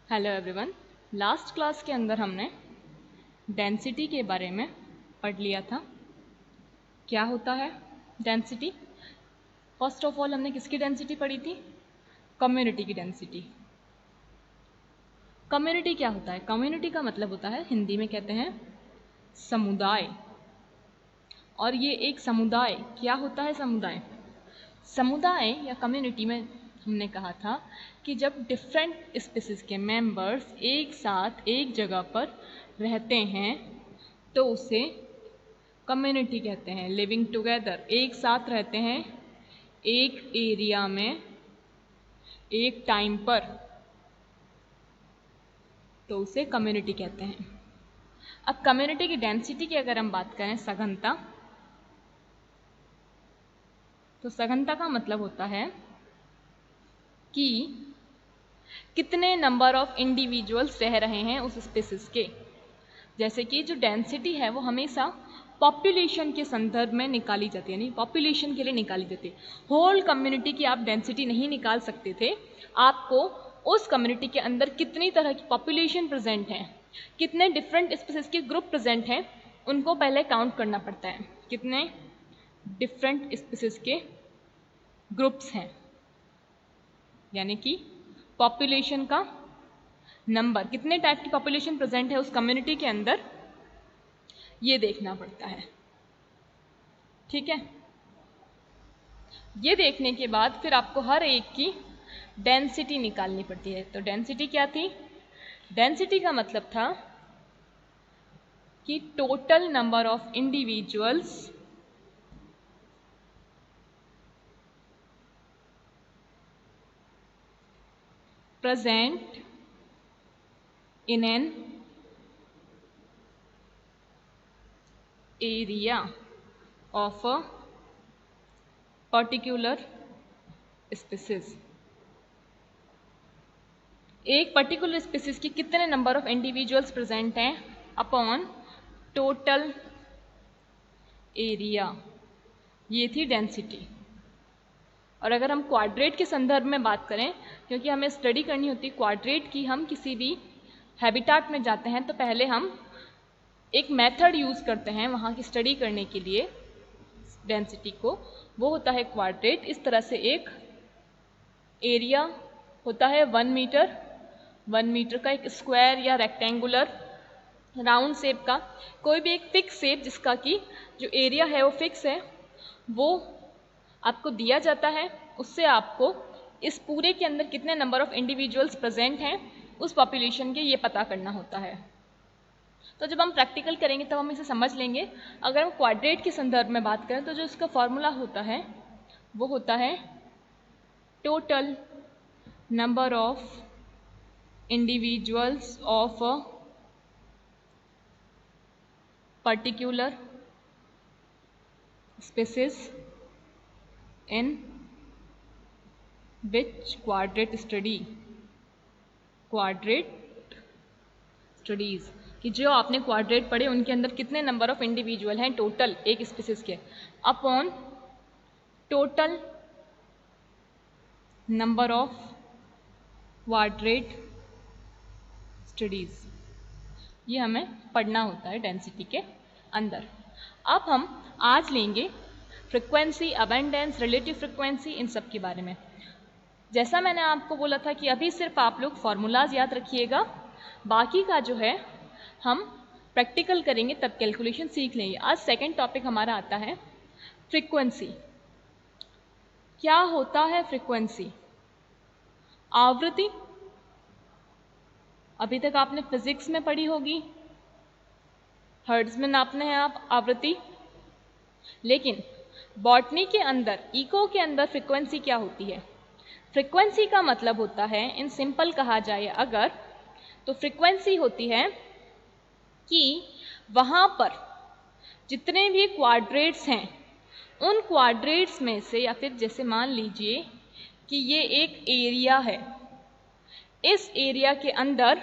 Hello everyone. Last class के अंदर हमने डेंसिटी के बारे में पढ़ लिया था। क्या होता है डेंसिटी? फर्स्ट ऑफ ऑल हमने किसकी डेंसिटी पढ़ी थी? कम्युनिटी की डेंसिटी। कम्युनिटी क्या होता है? कम्युनिटी का मतलब होता है, हिंदी में कहते हैं समुदाय। और ये एक समुदाय क्या होता है? समुदाय समुदाय या कम्युनिटी में हमने कहा था कि जब डिफरेंट स्पीसीज के मेंबर्स एक साथ एक जगह पर रहते हैं तो उसे कम्युनिटी कहते हैं। लिविंग टुगेदर, एक साथ रहते हैं एक एरिया में एक टाइम पर, तो उसे कम्युनिटी कहते हैं। अब कम्युनिटी की डेंसिटी की अगर हम बात करें, सघनता, तो सघनता का मतलब होता है कि कितने नंबर ऑफ इंडिविजुअल्स रह रहे हैं उस स्पीसीज के। जैसे कि जो डेंसिटी है वो हमेशा पॉपुलेशन के संदर्भ में निकाली जाती है, यानी पॉपुलेशन के लिए निकाली जाती है। होल कम्युनिटी की आप डेंसिटी नहीं निकाल सकते थे। आपको उस कम्युनिटी के अंदर कितनी तरह की पॉपुलेशन प्रेजेंट है, कितने डिफरेंट स्पीसीज के ग्रुप प्रेजेंट हैं, उनको पहले काउंट करना पड़ता है। कितने डिफरेंट स्पीसीज के ग्रुप्स हैं, यानी कि पॉपुलेशन का नंबर, कितने टाइप की पॉपुलेशन प्रेजेंट है उस कम्युनिटी के अंदर, ये देखना पड़ता है। ठीक है, ये देखने के बाद फिर आपको हर एक की डेंसिटी निकालनी पड़ती है। तो डेंसिटी क्या थी? डेंसिटी का मतलब था कि total number of individuals present in an area of a particular species। एक पर्टिकुलर स्पीसीज की कितने नंबर ऑफ इंडिविजुअल्स प्रेजेंट हैं अपॉन टोटल एरिया, ये थी डेंसिटी। और अगर हम क्वाड्रेट के संदर्भ में बात करें, क्योंकि हमें स्टडी करनी होती है क्वाड्रेट की, हम किसी भी हैबिटाट में जाते हैं तो पहले हम एक मेथड यूज़ करते हैं वहाँ की स्टडी करने के लिए डेंसिटी को, वो होता है क्वाड्रेट। इस तरह से एक एरिया होता है 1 मीटर, 1 मीटर का एक स्क्वायर या रेक्टेंगुलर राउंड शेप का कोई भी एक फिक्स शेप जिसका कि जो एरिया है वो फिक्स है, वो आपको दिया जाता है। उससे आपको इस पूरे के अंदर कितने नंबर ऑफ इंडिविजुअल्स प्रेजेंट हैं उस पॉपुलेशन के, ये पता करना होता है। तो जब हम प्रैक्टिकल करेंगे तब हम इसे समझ लेंगे। अगर हम क्वाड्रेट के संदर्भ में बात करें तो जो इसका फॉर्मूला होता है वो होता है total number of individuals of a particular species in which quadrat studies, कि जो आपने क्वाड्रेट पढ़े उनके अंदर कितने नंबर ऑफ इंडिविजुअल हैं टोटल एक स्पीसीज के, upon total number of quadrat studies, ये हमें पढ़ना होता है डेंसिटी के अंदर। अब हम आज लेंगे फ्रिक्वेंसी, अबेंडेंस, रिलेटिव फ्रिक्वेंसी, इन सब के बारे में। जैसा मैंने आपको बोला था कि अभी सिर्फ आप लोग फॉर्मूलाज याद रखिएगा, बाकी का जो है हम प्रैक्टिकल करेंगे तब कैलकुलेशन सीख लेंगे। आज सेकंड टॉपिक हमारा आता है फ्रीक्वेंसी। क्या होता है फ्रीक्वेंसी? आवृत्ति, अभी तक आपने फिजिक्स में पढ़ी होगी, हर्ट्ज में नापने हैं आप आवृत्ति। लेकिन बॉटनी के अंदर, इको के अंदर फ्रीक्वेंसी क्या होती है? फ्रीक्वेंसी का मतलब होता है, इन सिंपल कहा जाए अगर, तो फ्रीक्वेंसी होती है कि वहाँ पर जितने भी क्वाड्रेट्स हैं उन क्वाड्रेट्स में से, या फिर जैसे मान लीजिए कि ये एक एरिया है, इस एरिया के अंदर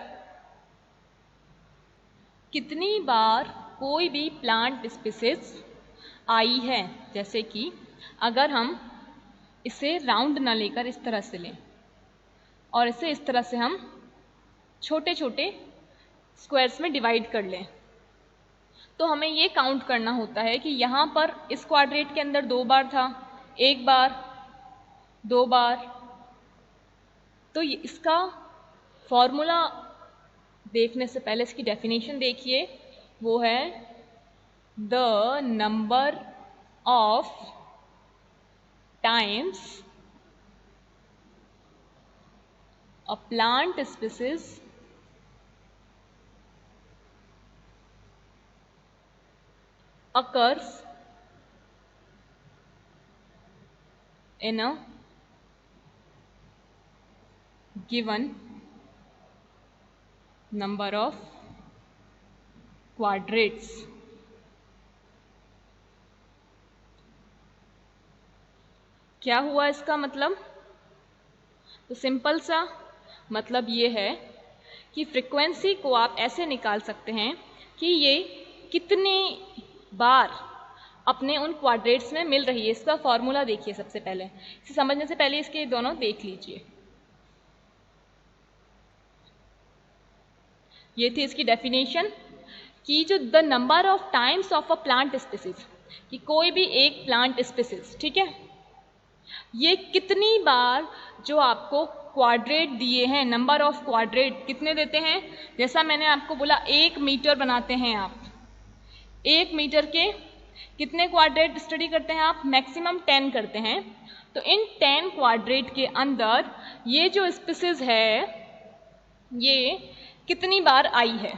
कितनी बार कोई भी प्लांट स्पीसीज आई है। जैसे कि अगर हम इसे राउंड ना लेकर इस तरह से लें और इसे इस तरह से हम छोटे छोटे स्क्वायर्स में डिवाइड कर लें। तो हमें ये काउंट करना होता है कि यहाँ पर इस क्वाड्रेट के अंदर 2 बार था, 1 बार, 2 बार। तो इसका फॉर्मूला देखने से पहले इसकी डेफिनेशन देखिए, वो है the number of times a plant species occurs in a given number of quadrates। क्या हुआ इसका मतलब? तो सिंपल सा मतलब ये है कि फ्रीक्वेंसी को आप ऐसे निकाल सकते हैं कि ये कितनी बार अपने उन क्वाड्रेट्स में मिल रही है। इसका फॉर्मूला देखिए सबसे पहले, इसे समझने से पहले इसके दोनों देख लीजिए। ये थी इसकी डेफिनेशन कि जो the number of times of a plant species, कि कोई भी एक प्लांट स्पीसीज, ठीक है, ये कितनी बार जो आपको क्वाड्रेट दिए हैं, नंबर ऑफ क्वाड्रेट कितने देते हैं। जैसा मैंने आपको बोला 1 मीटर बनाते हैं आप, 1 मीटर के कितने क्वाड्रेट स्टडी करते हैं आप? मैक्सिमम 10 करते हैं। तो इन 10 क्वाड्रेट के अंदर ये जो स्पीसीज है ये कितनी बार आई है।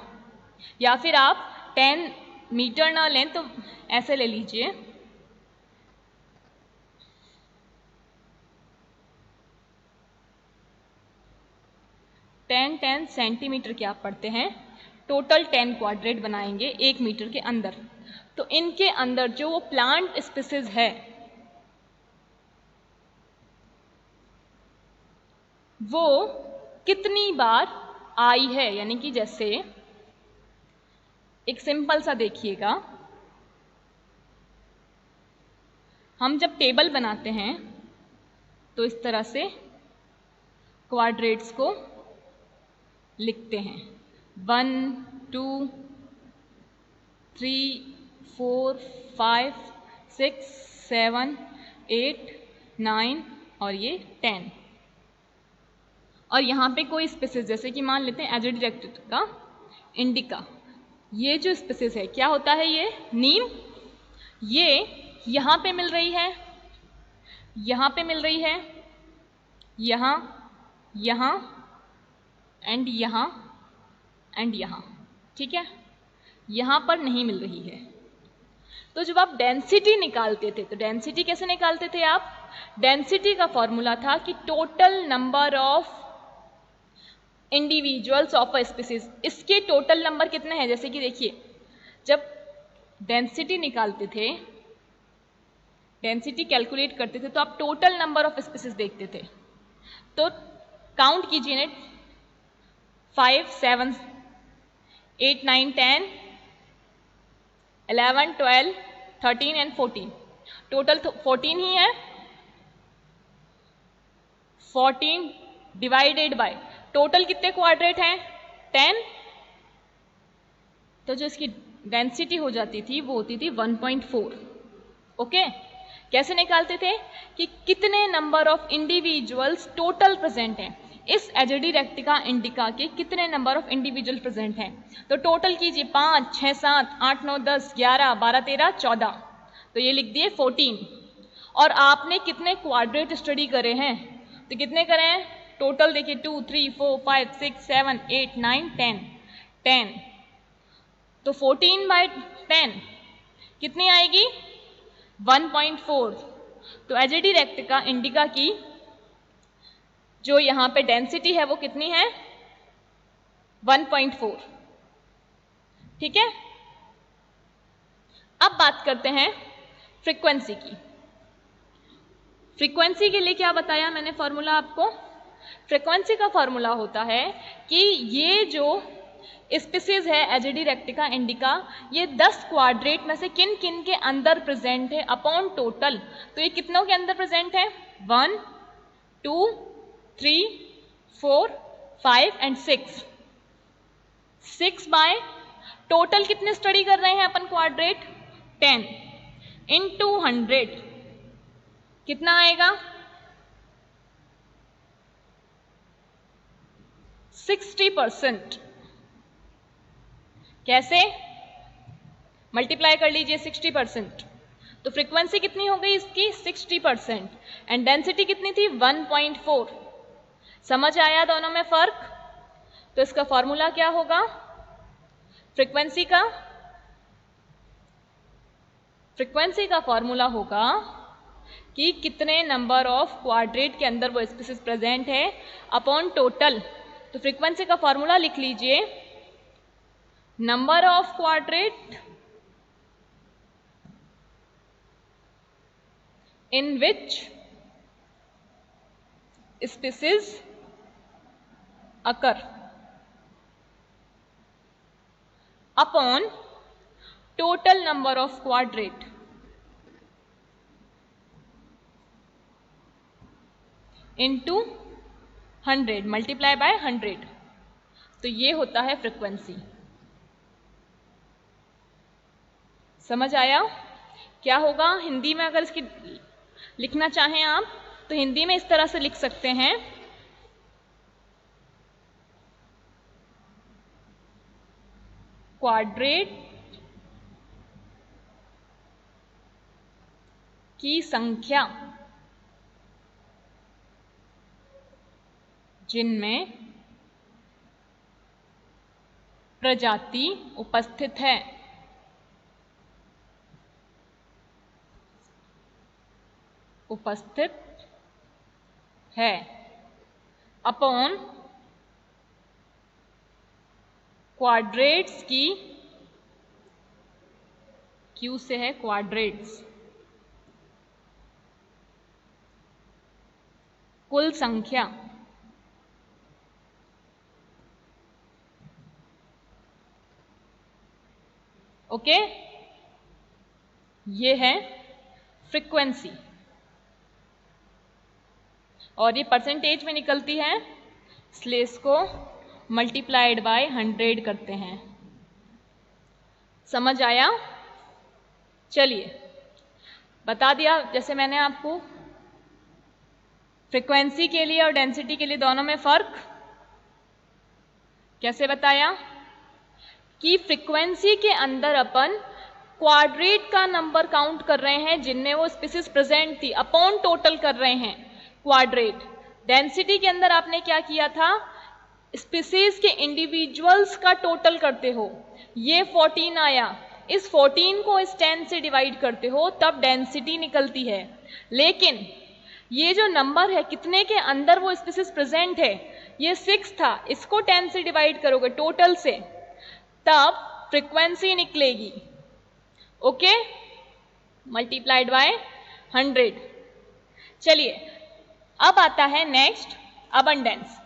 या फिर आप 10 मीटर ना लें तो ऐसे ले लीजिए, टेन सेंटीमीटर के आप पढ़ते हैं, टोटल 10 क्वाड्रेट बनाएंगे 1 मीटर के अंदर। तो इनके अंदर जो वो प्लांट स्पीसीज है वो कितनी बार आई है। यानी कि जैसे एक सिंपल सा देखिएगा, हम जब टेबल बनाते हैं तो इस तरह से क्वाड्रेट्स को लिखते हैं, 1 2 3 4 5 6 7 8 9 और ये 10। और यहाँ पे कोई स्पीसीज, जैसे कि मान लेते हैं एजिडिरेक्टिका इंडिका, ये जो स्पीसीज है क्या होता है, ये नीम, ये यहाँ पे मिल रही है, यहाँ पे मिल रही है, यहाँ, यहाँ एंड यहाँ एंड यहाँ, ठीक है, यहाँ पर नहीं मिल रही है। तो जब आप डेंसिटी निकालते थे, तो डेंसिटी कैसे निकालते थे आप? डेंसिटी का फॉर्मूला था कि total number of individuals of a species, इसके टोटल नंबर कितने हैं। जैसे कि देखिए, जब डेंसिटी निकालते थे, डेंसिटी कैलकुलेट करते थे, तो आप टोटल नंबर ऑफ स्पीसीज देखते थे। तो काउंट कीजिए ने, 5 7 8 9 10 11 12 13 एंड 14, टोटल 14 ही है। 14 डिवाइडेड बाय टोटल कितने क्वाड्रेट हैं? 10। तो जो इसकी डेंसिटी हो जाती थी वो होती थी 1.4। ओके, कैसे निकालते थे कि कितने number of individuals total present हैं, इस एजिडिरेक्टिका इंडिका के कितने नंबर ऑफ इंडिविजुअल प्रेजेंट हैं। तो टोटल कीजिए, 5 6 7 8 9 10 11 12 13 14, तो ये लिख दिए 14। और आपने कितने क्वाड्रेट स्टडी करे हैं? तो कितने करे हैं टोटल? देखिए 2 3 4 5 6 7 8 9 10। तो 14/10 कितनी आएगी? 1.4। तो एजिडिरेक्टिका इंडिका की जो यहाँ पे डेंसिटी है वो कितनी है? 1.4। ठीक है, अब बात करते हैं फ्रीक्वेंसी की। फ्रीक्वेंसी के लिए क्या बताया मैंने फॉर्मूला आपको? फ्रीक्वेंसी का फॉर्मूला होता है कि ये जो स्पीसीज है एजिडिरेक्टिका इंडिका, ये 10 क्वाड्रेट में से किन किन के अंदर प्रेजेंट है अपॉन टोटल। तो ये कितनों के अंदर प्रेजेंट है? 1 2 3 4 5 एंड 6। 6 बाय टोटल कितने स्टडी कर रहे हैं अपन क्वाड्रेट 10 इंटू 100 कितना आएगा 60%। कैसे मल्टीप्लाई कर लीजिए 60%, तो फ्रीक्वेंसी कितनी हो गई इसकी 60% एंड डेंसिटी कितनी थी 1.4। समझ आया दोनों में फर्क? तो इसका फॉर्मूला क्या होगा फ्रीक्वेंसी का फॉर्मूला होगा कि कितने नंबर ऑफ क्वाड्रेट के अंदर वो स्पीसीज प्रेजेंट है अपॉन टोटल। तो फ्रीक्वेंसी का फॉर्मूला लिख लीजिए, number of quadrat in which species occur upon total number of quadrate into 100 multiply by 100। तो ये होता है फ्रीक्वेंसी। समझ आया? क्या होगा हिंदी में अगर इसकी लिखना चाहें आप तो हिंदी में इस तरह से लिख सकते हैं, क्वाड्रेट की संख्या जिनमें प्रजाति उपस्थित है अपॉन क्वाड्रेट्स की, क्यू से है क्वाड्रेट्स, कुल संख्या। ओके, ये है फ्रीक्वेंसी और ये परसेंटेज में निकलती है, इसलिए इसको मल्टीप्लाइड बाय 100 करते हैं। समझ आया? चलिए बता दिया, जैसे मैंने आपको फ्रीक्वेंसी के लिए और डेंसिटी के लिए दोनों में फर्क कैसे बताया कि फ्रीक्वेंसी के अंदर अपन क्वाड्रेट का नंबर काउंट कर रहे हैं जिनमें वो स्पीसीज प्रेजेंट थी, अपॉन टोटल कर रहे हैं क्वाड्रेट। डेंसिटी के अंदर आपने क्या किया था, स्पीसीज के इंडिविजुअल्स का टोटल करते हो, ये 14 आया, इस 14 को इस 10 से डिवाइड करते हो तब डेंसिटी निकलती है। लेकिन ये जो नंबर है कितने के अंदर वो स्पीसीज प्रेजेंट है, ये 6 था, इसको 10 से डिवाइड करोगे टोटल से तब फ्रीक्वेंसी निकलेगी। Okay, multiplied by 100। चलिए अब आता है नेक्स्ट अबंडेंस।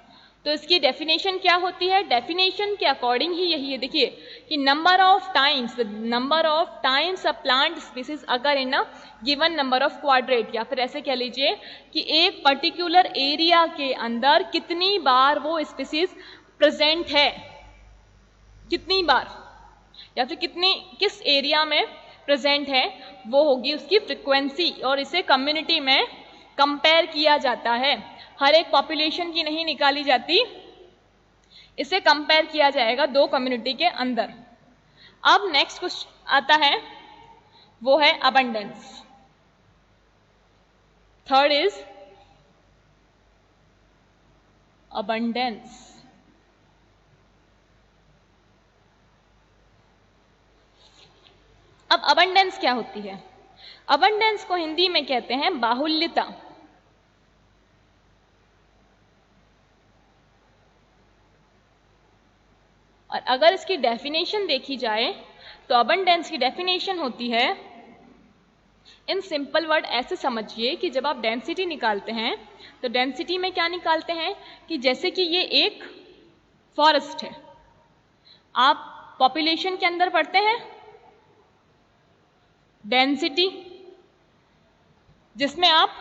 तो इसकी डेफिनेशन क्या होती है, डेफिनेशन के अकॉर्डिंग ही यही है, देखिए कि number of times a plant species अगर in a given number of quadrat, या फिर ऐसे कह लीजिए कि एक पर्टिकुलर एरिया के अंदर कितनी बार वो स्पीसीज प्रेजेंट है, कितनी बार या फिर किस एरिया में प्रेजेंट है, वो होगी उसकी फ्रीक्वेंसी। और इसे कम्युनिटी में कंपेयर किया जाता है, हर एक पॉपुलेशन की नहीं निकाली जाती, इसे कंपेयर किया जाएगा दो कम्युनिटी के अंदर। अब नेक्स्ट कुछ आता है वो है अबंडेंस। Third is abundance. अब अबंडेंस क्या होती है, अबंडेंस को हिंदी में कहते हैं बाहुल्यता। और अगर इसकी डेफिनेशन देखी जाए तो अबंडेंस की डेफिनेशन होती है, इन सिंपल वर्ड ऐसे समझिए कि जब आप डेंसिटी निकालते हैं तो डेंसिटी में क्या निकालते हैं कि जैसे कि ये एक फॉरेस्ट है, आप पॉपुलेशन के अंदर पढ़ते हैं डेंसिटी, जिसमें आप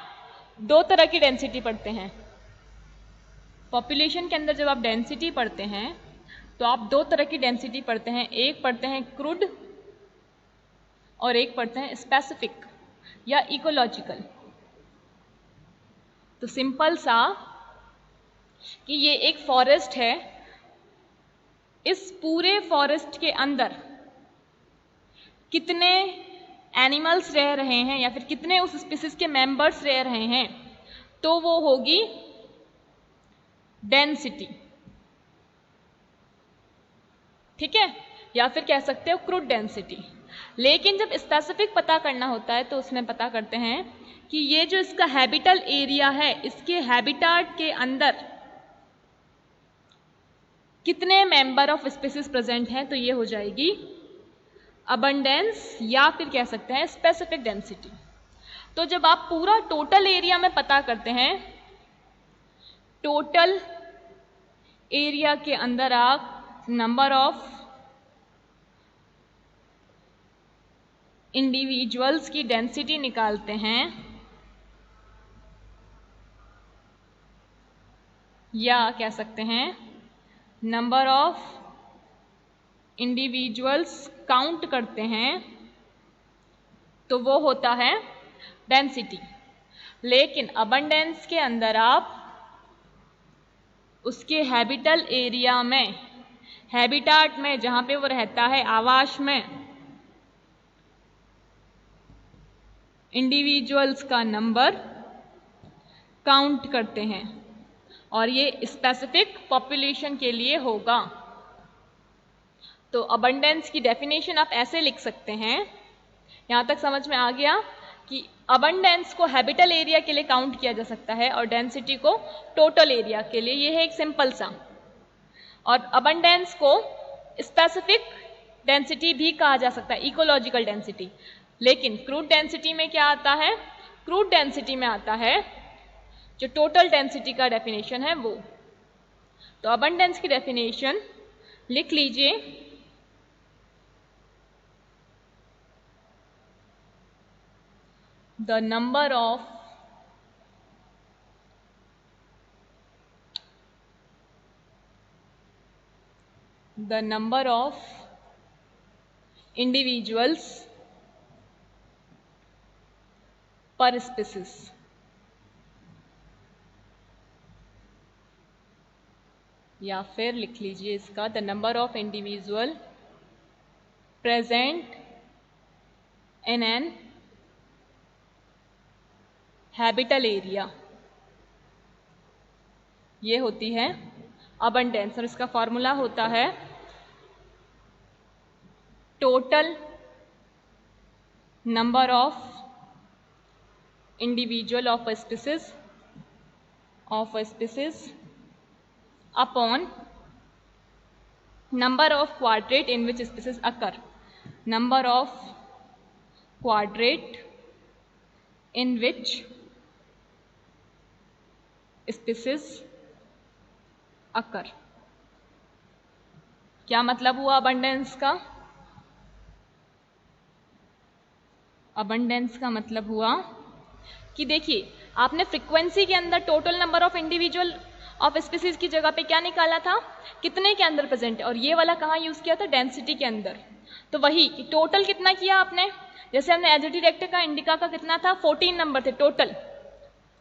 दो तरह की डेंसिटी पढ़ते हैं। पॉपुलेशन के अंदर जब आप डेंसिटी पढ़ते हैं तो आप दो तरह की डेंसिटी पढ़ते हैं, एक पढ़ते हैं क्रूड और एक पढ़ते हैं स्पेसिफिक या इकोलॉजिकल। तो सिंपल सा कि ये एक फॉरेस्ट है, इस पूरे फॉरेस्ट के अंदर कितने एनिमल्स रह रहे हैं या फिर कितने उस स्पीसीज के मेंबर्स रह रहे हैं, तो वो होगी डेंसिटी, ठीक है, या फिर कह सकते हो क्रूड डेंसिटी। लेकिन जब स्पेसिफिक पता करना होता है तो उसमें पता करते हैं कि ये जो इसका हैबिटल एरिया है, इसके हैबिटाट के अंदर कितने मेंबर ऑफ स्पीसीज प्रेजेंट हैं, तो ये हो जाएगी अबंडेंस या फिर कह सकते हैं स्पेसिफिक डेंसिटी। तो जब आप पूरा टोटल एरिया में पता करते हैं, टोटल एरिया के अंदर आप नंबर ऑफ इंडिविजुअल्स की डेंसिटी निकालते हैं या कह सकते हैं नंबर ऑफ इंडिविजुअल्स काउंट करते हैं, तो वो होता है डेंसिटी। लेकिन अबंडेंस के अंदर आप उसके हैबिटल एरिया में, हैबिटाट में, जहां पे वो रहता है, आवास में, इंडिविजुअल्स का नंबर काउंट करते हैं और ये स्पेसिफिक पॉपुलेशन के लिए होगा। तो अबंडेंस की डेफिनेशन आप ऐसे लिख सकते हैं, यहां तक समझ में आ गया कि अबंडेंस को हैबिटल एरिया के लिए काउंट किया जा सकता है और डेंसिटी को टोटल एरिया के लिए। ये है एक सिंपल सा। और अबंडेंस को स्पेसिफिक डेंसिटी भी कहा जा सकता है, इकोलॉजिकल डेंसिटी। लेकिन क्रूड डेंसिटी में क्या आता है? क्रूड डेंसिटी में आता है जो टोटल डेंसिटी का डेफिनेशन है वो। तो अबंडेंस की डेफिनेशन लिख लीजिए, the number of individuals per species। या फिर लिख लीजिए इसका the number of individual present in an habitat area, ये होती है अबंडेंस। और इसका फॉर्मूला होता है total number of individual of a species upon number of quadrat in which species occur. Number of quadrat in which species occur. क्या मतलब हुआ अबंडेंस का? अबंडेंस का मतलब हुआ कि देखिए, आपने फ्रीक्वेंसी के अंदर total number of individual of species की जगह पे क्या निकाला था? कितने के अंदर प्रेजेंट है। और ये वाला कहाँ यूज किया था? डेंसिटी के अंदर। तो वही कि टोटल कितना किया आपने, जैसे हमने एजिटिरेक्टर का, इंडिका का कितना था? 14 नंबर थे टोटल।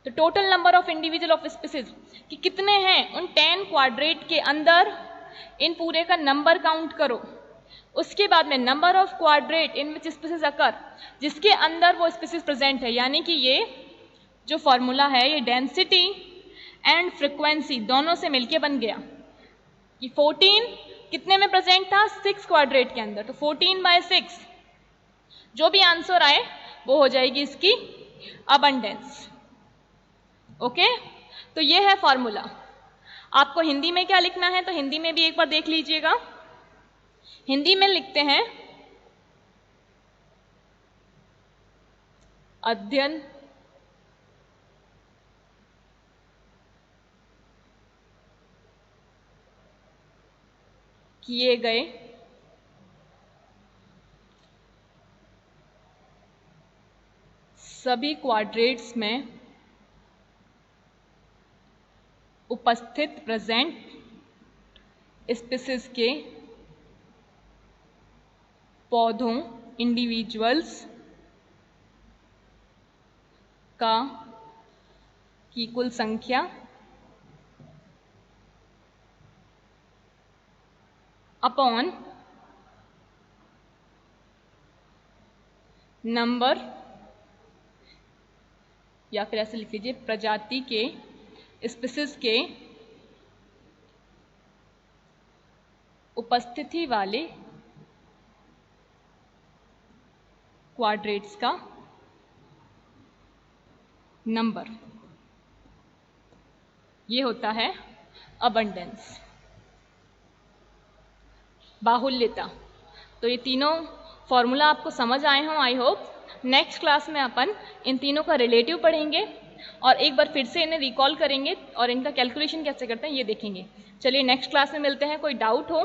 तो total number of individual of species कि कितने हैं उन 10 क्वाड्रेट के अंदर, इन पूरे का नंबर काउंट करो। उसके बाद में number of quadrat in which species occur, जिसके अंदर वो स्पीसीज प्रेजेंट है। यानी कि ये जो फॉर्मूला है ये डेंसिटी एंड फ्रीक्वेंसी दोनों से मिलके बन गया कि 14 कितने में प्रेजेंट था? 6 क्वाड्रेट के अंदर। तो 14/6 जो भी आंसर आए वो हो जाएगी इसकी अबंडेंस। ओके, तो ये है फॉर्मूला। आपको हिंदी में क्या लिखना है तो हिंदी में भी एक बार देख लीजिएगा। हिंदी में लिखते हैं अध्ययन किए गए सभी क्वाड्रेट्स में उपस्थित प्रेजेंट स्पीसीज के पौधों इंडिविजुअल्स की कुल संख्या अपॉन नंबर, या फिर ऐसे लिख लीजिए प्रजाति के स्पीसीज के उपस्थिति वाले क्वाड्रेट्स का नंबर, ये होता है अबंडेंस, बाहुल्यता। तो ये तीनों फॉर्मूला आपको समझ आए हों आई होप। नेक्स्ट क्लास में अपन इन तीनों का रिलेटिव पढ़ेंगे और एक बार फिर से इन्हें रिकॉल करेंगे और इनका कैलकुलेशन कैसे करते हैं ये देखेंगे। चलिए नेक्स्ट क्लास में मिलते हैं। कोई डाउट हो